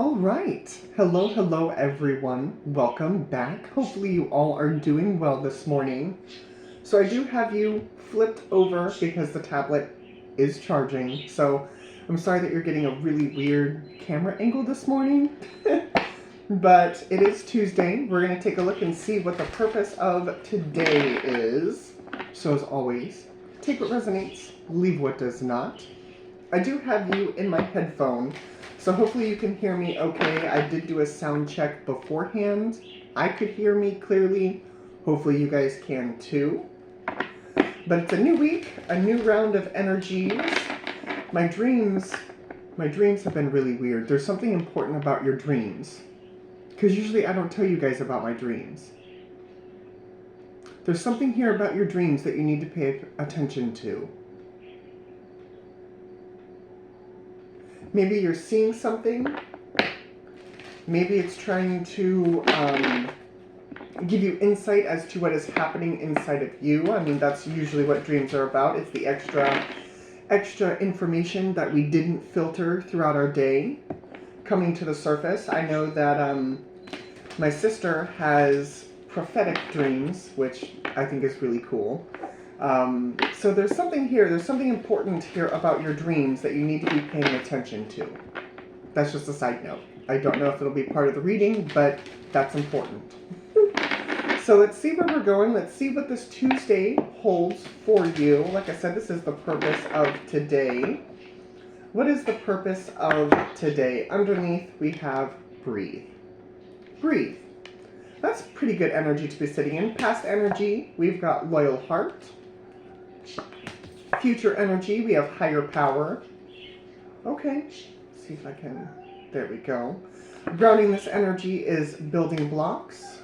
All right. Hello, everyone. Welcome back. Hopefully you all are doing well this morning. So I do have you flipped over because the tablet is charging. So I'm sorry that you're getting a really weird camera angle this morning. But it is Tuesday. We're going to take a look and see what the purpose of today is. So as always, take what resonates, leave what does not. I do have you in my headphone, so hopefully you can hear me okay. I did do a sound check beforehand. I could hear me clearly. Hopefully you guys can too. But it's a new week, a new round of energies. My dreams have been really weird. There's something important about your dreams, because usually I don't tell you guys about my dreams. There's something here about your dreams that you need to pay attention to. Maybe you're seeing something. Maybe it's trying to give you insight as to what is happening inside of you. I mean, that's usually what dreams are about. It's the extra information that we didn't filter throughout our day coming to the surface. I know that my sister has prophetic dreams, which I think is really cool. So there's something here, there's something important here about your dreams that you need to be paying attention to. That's just a side note. I don't know if it'll be part of the reading, but that's important. So let's see where we're going. Let's see what this Tuesday holds for you. Like I said, this is the purpose of today. What is the purpose of today? Underneath, we have breathe. Breathe. That's pretty good energy to be sitting in. Past energy, we've got loyal heart. Future energy, we have higher power. Okay, see if I can, there we go. Grounding this energy is building blocks.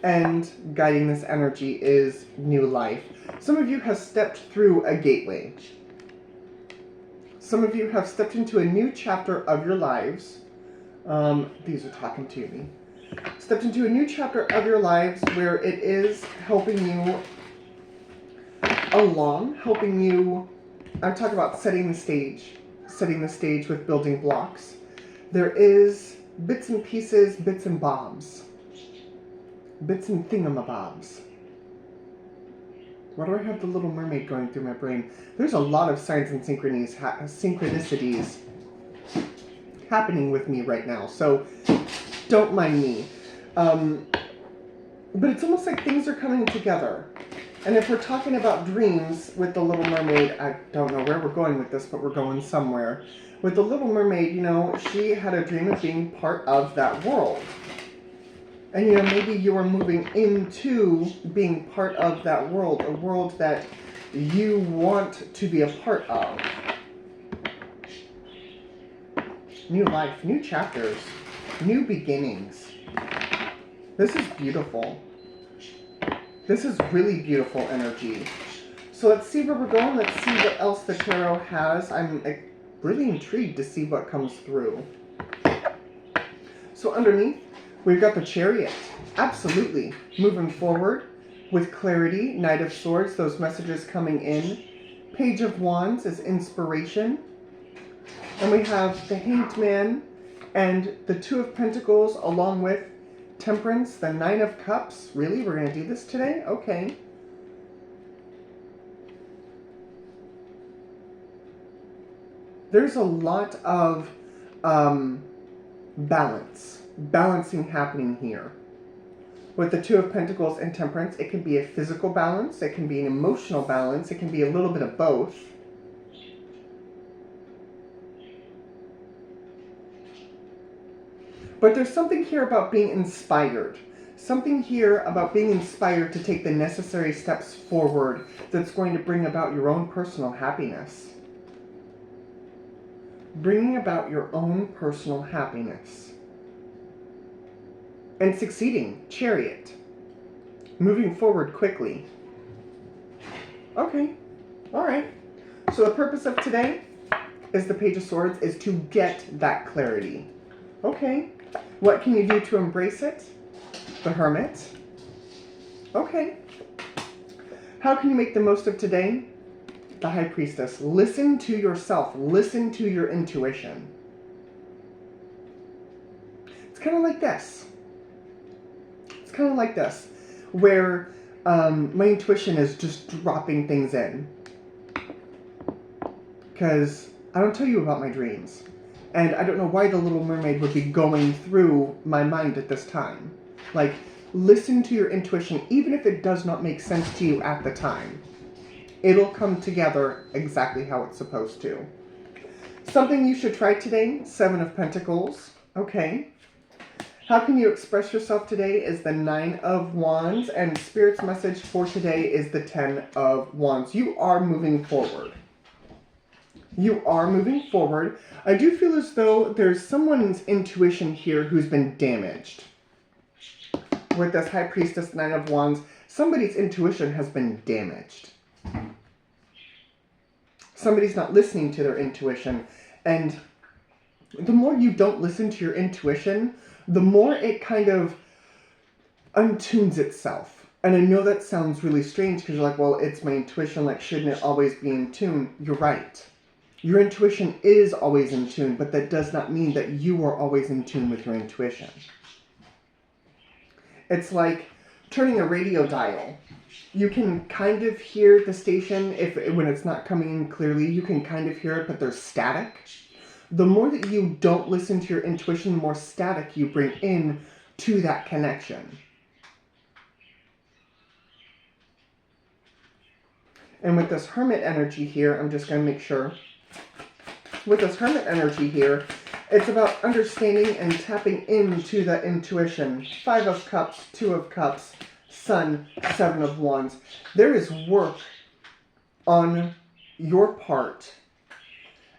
And guiding this energy is new life. Some of you have stepped through a gateway. Some of you have stepped into a new chapter of your lives. These are talking to me. Stepped into a new chapter of your lives where it is helping you along, helping you, I'm talking about setting the stage with building blocks. There is bits and pieces, bits and bobs, bits and thingamabobs. Why do I have the Little Mermaid going through my brain? There's a lot of signs and synchronicities happening with me right now, so don't mind me. But it's almost like things are coming together. And if we're talking about dreams with the Little Mermaid, I don't know where we're going with this, but we're going somewhere. With the Little Mermaid, you know, she had a dream of being part of that world. And, you know, maybe you are moving into being part of that world, a world that you want to be a part of. New life, new chapters, new beginnings. This is beautiful. This is really beautiful energy. So let's see where we're going. Let's see what else the tarot has. I'm really intrigued to see what comes through. So underneath, we've got the Chariot. Absolutely. Moving forward with clarity. Knight of Swords, those messages coming in. Page of Wands is inspiration. And we have the Hanged Man and the Two of Pentacles along with Temperance, the Nine of Cups. Really? We're going to do this today? Okay. There's a lot of balancing happening here. With the Two of Pentacles and Temperance, it can be a physical balance, it can be an emotional balance, it can be a little bit of both. But there's something here about being inspired. Something here about being inspired to take the necessary steps forward that's going to bring about your own personal happiness. Bringing about your own personal happiness. And succeeding. Chariot. Moving forward quickly. Okay. Alright. So the purpose of today is the Page of Swords is to get that clarity. Okay. What can you do to embrace it? The Hermit. Okay. How can you make the most of today? The High Priestess. Listen to yourself. Listen to your intuition. It's kind of like this. It's kind of like this, where my intuition is just dropping things in. Because I don't tell you about my dreams. And I don't know why the Little Mermaid would be going through my mind at this time. Like, listen to your intuition, even if it does not make sense to you at the time. It'll come together exactly how it's supposed to. Something you should try today, 7 of Pentacles. Okay. How can you express yourself today is the 9 of Wands, and Spirit's message for today is the 10 of Wands. You are moving forward. You are moving forward. I do feel as though there's someone's intuition here who's been damaged. With this High Priestess, 9 of Wands, somebody's intuition has been damaged. Somebody's not listening to their intuition. And the more you don't listen to your intuition, the more it kind of untunes itself. And I know that sounds really strange because you're like, well, it's my intuition, like, shouldn't it always be in tune? You're right. Your intuition is always in tune, but that does not mean that you are always in tune with your intuition. It's like turning a radio dial. You can kind of hear the station when it's not coming in clearly. You can kind of hear it, but there's static. The more that you don't listen to your intuition, the more static you bring in to that connection. And with this Hermit energy here, I'm just going to make sure. With this Hermit energy here, it's about understanding and tapping into that intuition. 5 of Cups, 2 of Cups, Sun, 7 of Wands. There is work on your part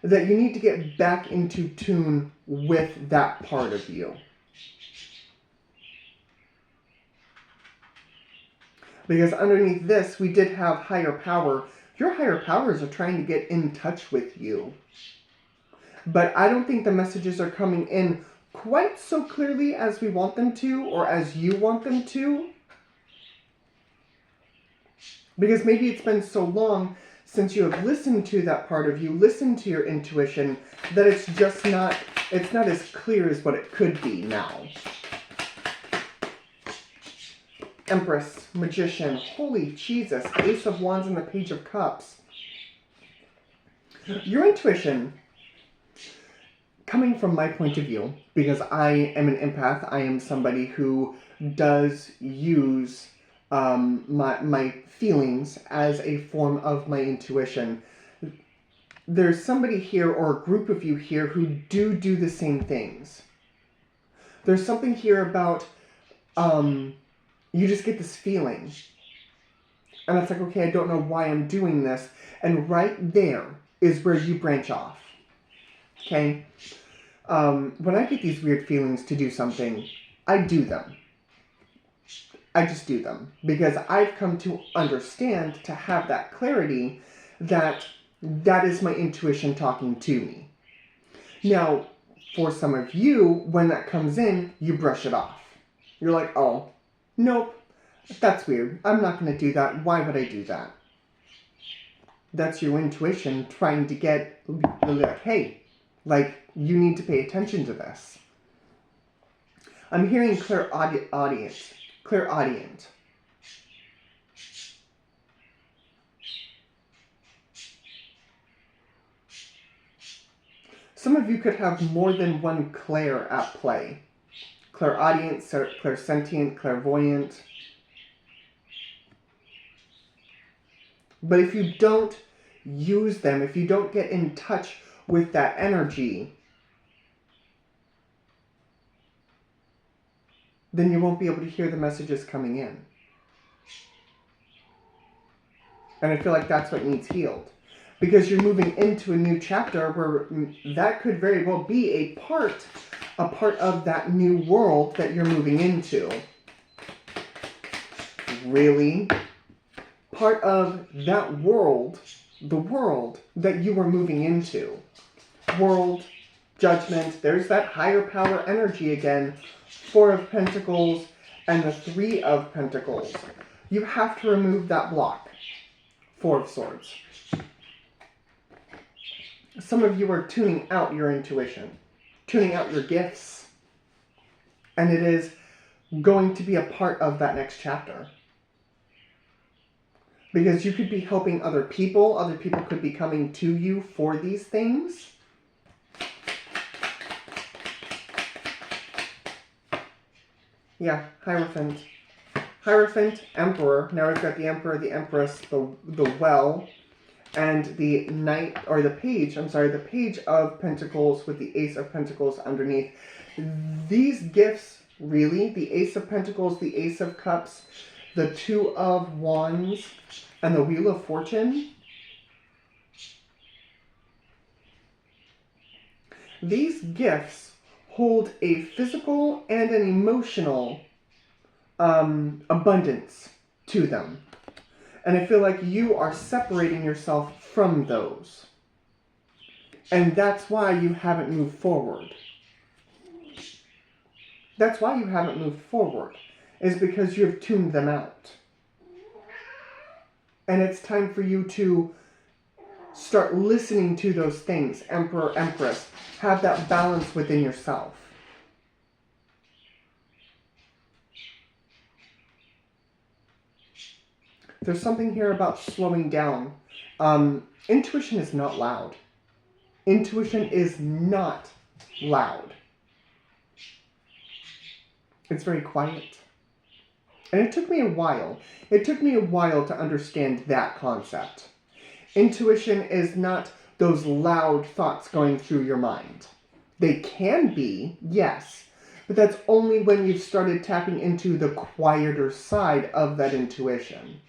that you need to get back into tune with that part of you. Because underneath this, we did have higher power. Your higher powers are trying to get in touch with you. But I don't think the messages are coming in quite so clearly as we want them to, or as you want them to. Because maybe it's been so long since you have listened to that part of you, listened to your intuition, that it's just not, it's not as clear as what it could be now. Empress, Magician, holy Jesus, Ace of Wands and the Page of Cups. Your intuition, coming from my point of view, because I am an empath, I am somebody who does use my feelings as a form of my intuition. There's somebody here, or a group of you here, who do the same things. There's something here about, you just get this feeling. And it's like, okay, I don't know why I'm doing this. And right there is where you branch off. Okay? When I get these weird feelings to do something, I do them. I just do them. Because I've come to understand, to have that clarity, that that is my intuition talking to me. Now, for some of you, when that comes in, you brush it off. You're like, oh, nope, that's weird. I'm not going to do that. Why would I do that? That's your intuition trying to get, like, hey, like, you need to pay attention to this. I'm hearing clairaudient. Clairaudient. Some of you could have more than one clair at play. Clairaudient, clairsentient, clairvoyant. But if you don't use them, if you don't get in touch with that energy, then you won't be able to hear the messages coming in. And I feel like that's what needs healed. Because you're moving into a new chapter where that could very well be a part of that new world that you're moving into. Really? Part of that world, the world that you are moving into. World, judgment, there's that higher power energy again. 4 of Pentacles and the 3 of Pentacles. You have to remove that block. 4 of Swords. Some of you are tuning out your intuition. Tuning out your gifts. And it is going to be a part of that next chapter. Because you could be helping other people could be coming to you for these things. Yeah, Hierophant. Hierophant, Emperor. Now we've got the Emperor, the Empress, the Well, and the Knight, or the Page, the Page of Pentacles with the Ace of Pentacles underneath. These gifts, really, the Ace of Pentacles, the Ace of Cups, the Two of Wands, and the Wheel of Fortune. These gifts hold a physical and an emotional abundance to them. And I feel like you are separating yourself from those. And that's why you haven't moved forward. That's why you haven't moved forward, is because you have tuned them out. And it's time for you to start listening to those things, Emperor, Empress. Have that balance within yourself. There's something here about slowing down. Intuition is not loud. Intuition is not loud. It's very quiet. And it took me a while. It took me a while to understand that concept. Intuition is not those loud thoughts going through your mind. They can be, yes, but that's only when you've started tapping into the quieter side of that intuition.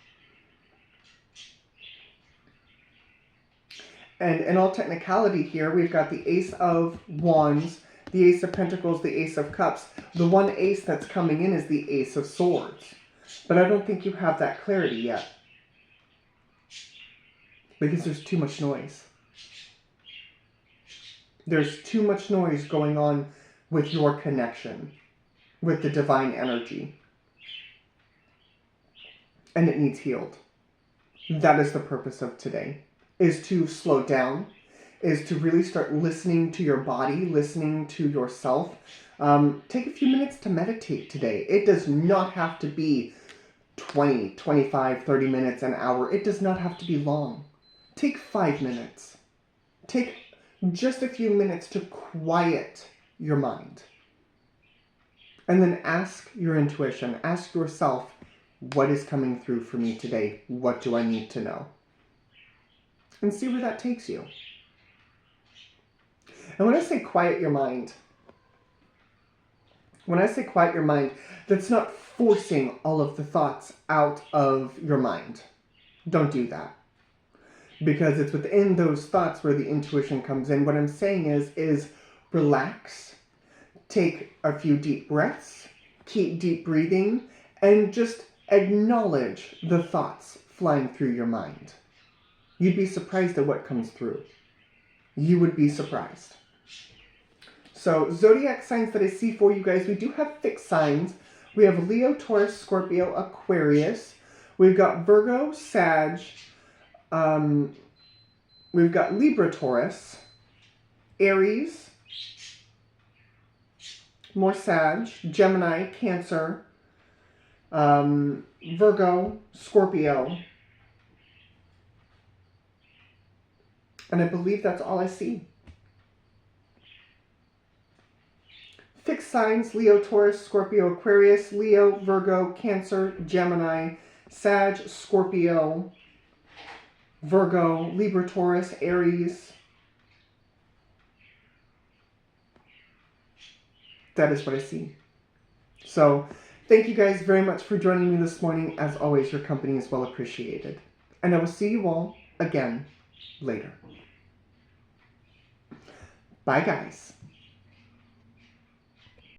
And in all technicality here, we've got the Ace of Wands, the Ace of Pentacles, the Ace of Cups. The one ace that's coming in is the Ace of Swords. But I don't think you have that clarity yet. Because there's too much noise. There's too much noise going on with your connection, with the divine energy. And it needs healed. That is the purpose of today. Is to slow down, is to really start listening to your body, listening to yourself. Take a few minutes to meditate today. It does not have to be 20, 25, 30 minutes, an hour. It does not have to be long. Take 5 minutes. Take just a few minutes to quiet your mind. And then ask your intuition, ask yourself, what is coming through for me today? What do I need to know? And see where that takes you. And when I say quiet your mind, that's not forcing all of the thoughts out of your mind. Don't do that. Because it's within those thoughts where the intuition comes in. What I'm saying is relax, take a few deep breaths, keep deep breathing, and just acknowledge the thoughts flying through your mind. You'd be surprised at what comes through. You would be surprised. So, zodiac signs that I see for you guys, we do have fixed signs. We have Leo, Taurus, Scorpio, Aquarius. We've got Virgo, Sag. We've got Libra, Taurus, Aries, more Sag, Gemini, Cancer, Virgo, Scorpio. And I believe that's all I see. Fixed signs, Leo, Taurus, Scorpio, Aquarius, Leo, Virgo, Cancer, Gemini, Sag, Scorpio, Virgo, Libra, Taurus, Aries. That is what I see. So, thank you guys very much for joining me this morning. As always, your company is well appreciated. And I will see you all again later. Bye, guys.